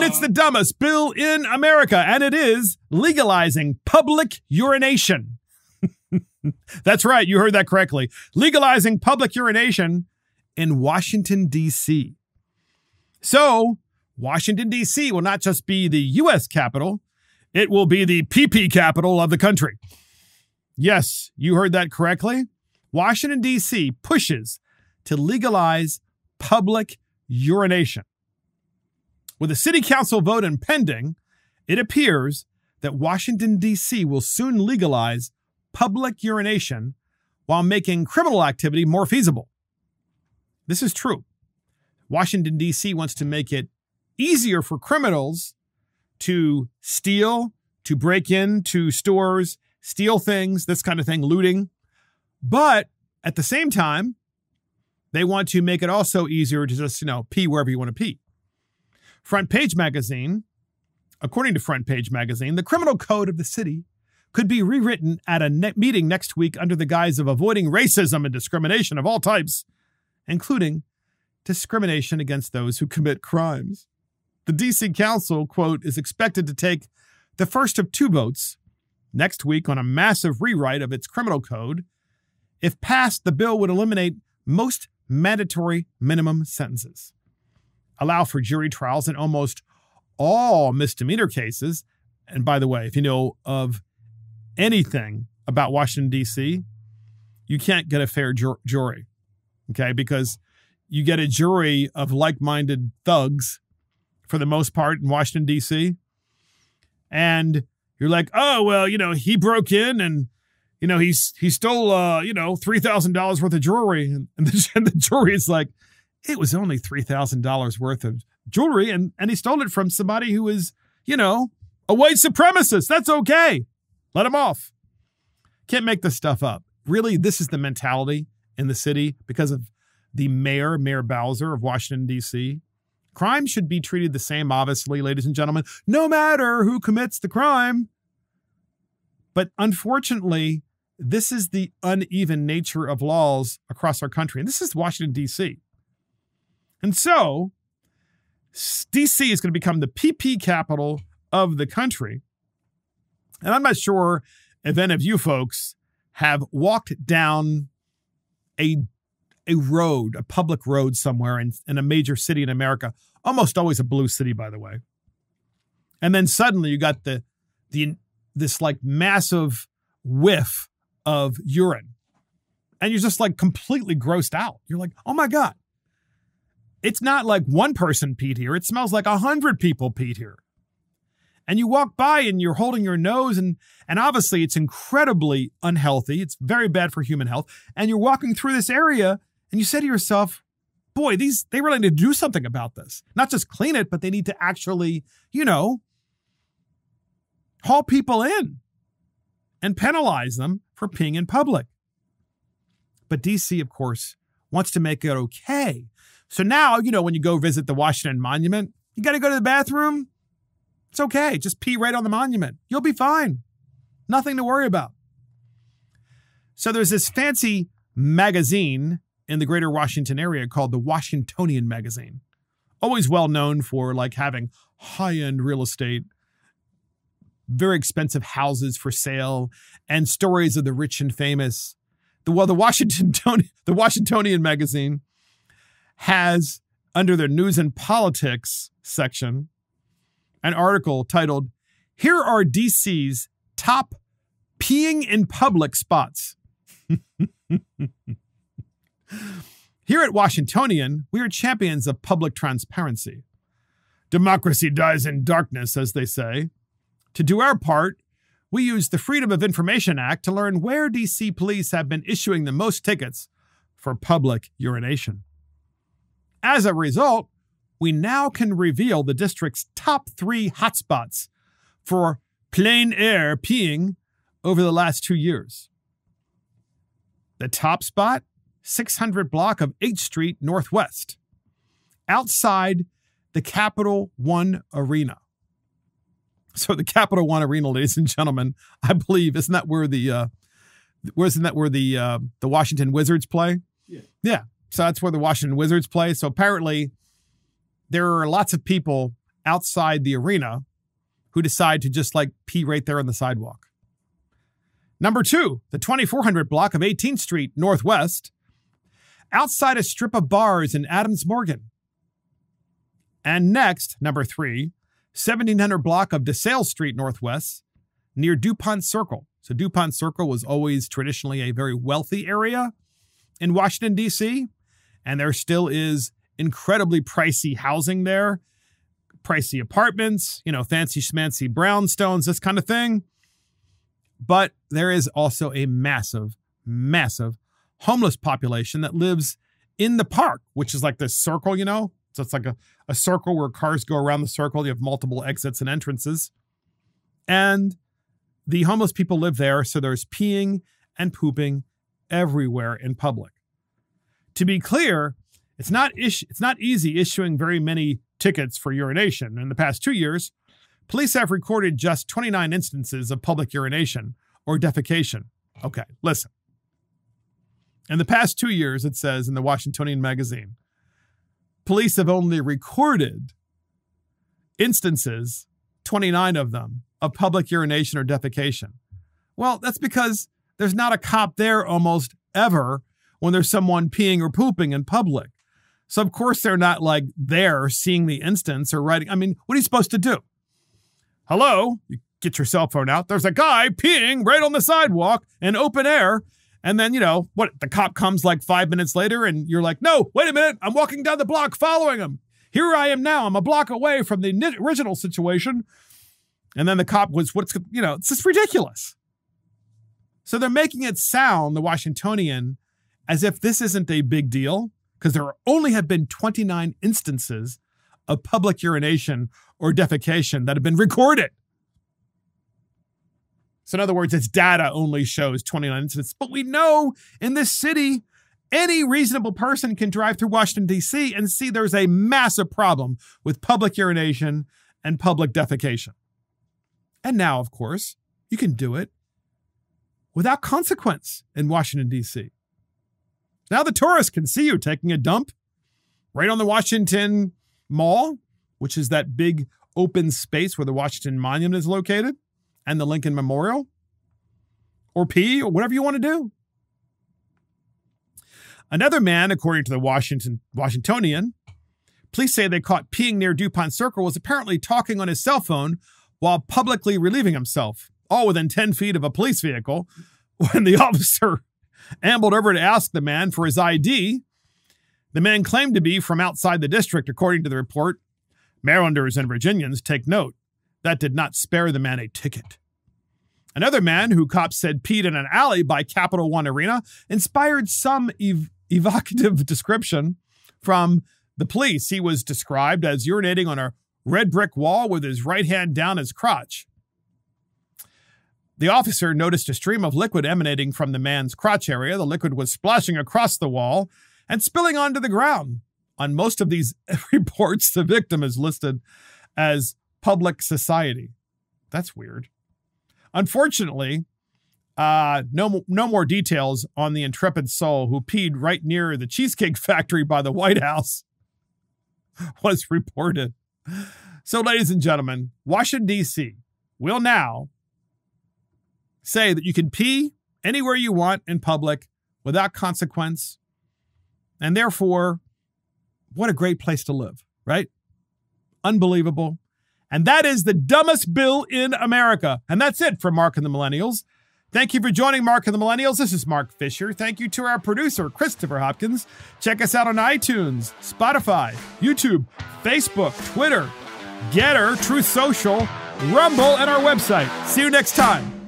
And it's the dumbest bill in America, and it is legalizing public urination. That's right, you heard that correctly. Legalizing public urination in Washington, D.C. So, Washington, D.C. will not just be the U.S. capital, it will be the PP capital of the country. Yes, you heard that correctly. Washington, D.C. pushes to legalize public urination. With a city council vote impending, it appears that Washington, D.C. will soon legalize public urination while making criminal activity more feasible. This is true. Washington, D.C. wants to make it easier for criminals to steal, to break into stores, steal things, this kind of thing, looting. But at the same time, they want to make it also easier to just, pee wherever you want to pee. Front Page Magazine, according to Front Page Magazine, the criminal code of the city could be rewritten at a meeting next week under the guise of avoiding racism and discrimination of all types, including discrimination against those who commit crimes. The D.C. Council, quote, is expected to take the first of two votes next week on a massive rewrite of its criminal code. If passed, the bill would eliminate most mandatory minimum sentences, allow for jury trials in almost all misdemeanor cases. And by the way, if you know of anything about Washington, D.C., you can't get a fair jury, okay? Because you get a jury of like-minded thugs, for the most part, in Washington, D.C., and you're like, oh, well, he broke in and, he stole, $3,000 worth of jewelry. And the jury is like, it was only $3,000 worth of jewelry, and he stole it from somebody who is, a white supremacist. That's okay. Let him off. Can't make this stuff up. Really, this is the mentality in the city because of the Mayor Bowser of Washington, D.C. Crime should be treated the same, obviously, ladies and gentlemen, no matter who commits the crime. But unfortunately, this is the uneven nature of laws across our country. And this is Washington, D.C. And so, D.C. is going to become the PP capital of the country. And I'm not sure if any of you folks have walked down a road, a public road somewhere in a major city in America, almost always a blue city, by the way. And then suddenly you got this like massive whiff of urine. And you're just like completely grossed out. You're like, oh my God. It's not like one person peed here. It smells like 100 people peed here. And you walk by and you're holding your nose and obviously it's incredibly unhealthy. It's very bad for human health. And you're walking through this area and you say to yourself, boy, they really need to do something about this. Not just clean it, but they need to actually, haul people in and penalize them for peeing in public. But DC, of course, wants to make it okay. So now, when you go visit the Washington Monument, you got to go to the bathroom. It's okay. Just pee right on the monument. You'll be fine. Nothing to worry about. So there's this fancy magazine in the greater Washington area called the Washingtonian magazine. Always well known for having high-end real estate, very expensive houses for sale, and stories of the rich and famous. The Washingtonian magazine has, under their news and politics section, an article titled, "Here are DC's top peeing in public spots." Here at Washingtonian, we are champions of public transparency. Democracy dies in darkness, as they say. To do our part, we use the Freedom of Information Act to learn where DC police have been issuing the most tickets for public urination. As a result, we now can reveal the district's top 3 hotspots for plein air peeing over the last 2 years. The top spot, 600 block of 8th Street Northwest, outside the Capital One Arena. So the Capital One Arena, ladies and gentlemen, I believe, isn't that where the Washington Wizards play? Yeah. Yeah. So that's where the Washington Wizards play. So apparently there are lots of people outside the arena who decide to just like pee right there on the sidewalk. Number 2, the 2400 block of 18th Street Northwest, outside a strip of bars in Adams Morgan. And next, number 3, 1700 block of DeSales Street Northwest, near DuPont Circle. So DuPont Circle was always traditionally a very wealthy area in Washington, D.C., and there still is incredibly pricey housing there, pricey apartments, fancy schmancy brownstones, this kind of thing. But there is also a massive, massive homeless population that lives in the park, which is like this circle, So it's like a circle where cars go around the circle. You have multiple exits and entrances. And the homeless people live there, so there's peeing and pooping everywhere in public. To be clear, it's not easy issuing very many tickets for urination. In the past 2 years, police have recorded just 29 instances of public urination or defecation. Okay, listen. In the past 2 years, it says in the Washingtonian magazine, police have only recorded instances, 29 of them, of public urination or defecation. Well, that's because there's not a cop there almost ever when there's someone peeing or pooping in public. So, of course, they're not like there seeing the instance or writing. I mean, what are you supposed to do? Hello? You get your cell phone out. There's a guy peeing right on the sidewalk in open air. And then, the cop comes like 5 minutes later and you're like, no, wait a minute. I'm walking down the block following him. Here I am now. I'm a block away from the original situation. And then the cop was, it's just ridiculous. So they're making it sound, the Washingtonian, as if this isn't a big deal, because there only have been 29 instances of public urination or defecation that have been recorded. So in other words, its data only shows 29 incidents. But we know in this city, any reasonable person can drive through Washington, D.C. and see there's a massive problem with public urination and public defecation. And now, of course, you can do it without consequence in Washington, D.C. Now the tourists can see you taking a dump right on the Washington Mall, which is that big open space where the Washington Monument is located, and the Lincoln Memorial, or pee, or whatever you want to do. Another man, according to the Washingtonian, police say they caught peeing near DuPont Circle, was apparently talking on his cell phone while publicly relieving himself, all within 10 feet of a police vehicle. When the officer ambled over to ask the man for his ID, the man claimed to be from outside the district, according to the report. Marylanders and Virginians take note. That did not spare the man a ticket. Another man who cops said peed in an alley by Capital One Arena inspired some evocative description from the police. He was described as urinating on a red brick wall with his right hand down his crotch. The officer noticed a stream of liquid emanating from the man's crotch area. The liquid was splashing across the wall and spilling onto the ground. On most of these reports, the victim is listed as public society. That's weird. Unfortunately, no more details on the intrepid soul who peed right near the Cheesecake Factory by the White House was reported. So, ladies and gentlemen, Washington, D.C. will now say that you can pee anywhere you want in public without consequence. And therefore, what a great place to live, right? Unbelievable. And that is the dumbest bill in America. And that's it for Mark and the Millennials. Thank you for joining Mark and the Millennials. This is Mark Fisher. Thank you to our producer, Christopher Hopkins. Check us out on iTunes, Spotify, YouTube, Facebook, Twitter, Getter, Truth Social, Rumble, and our website. See you next time.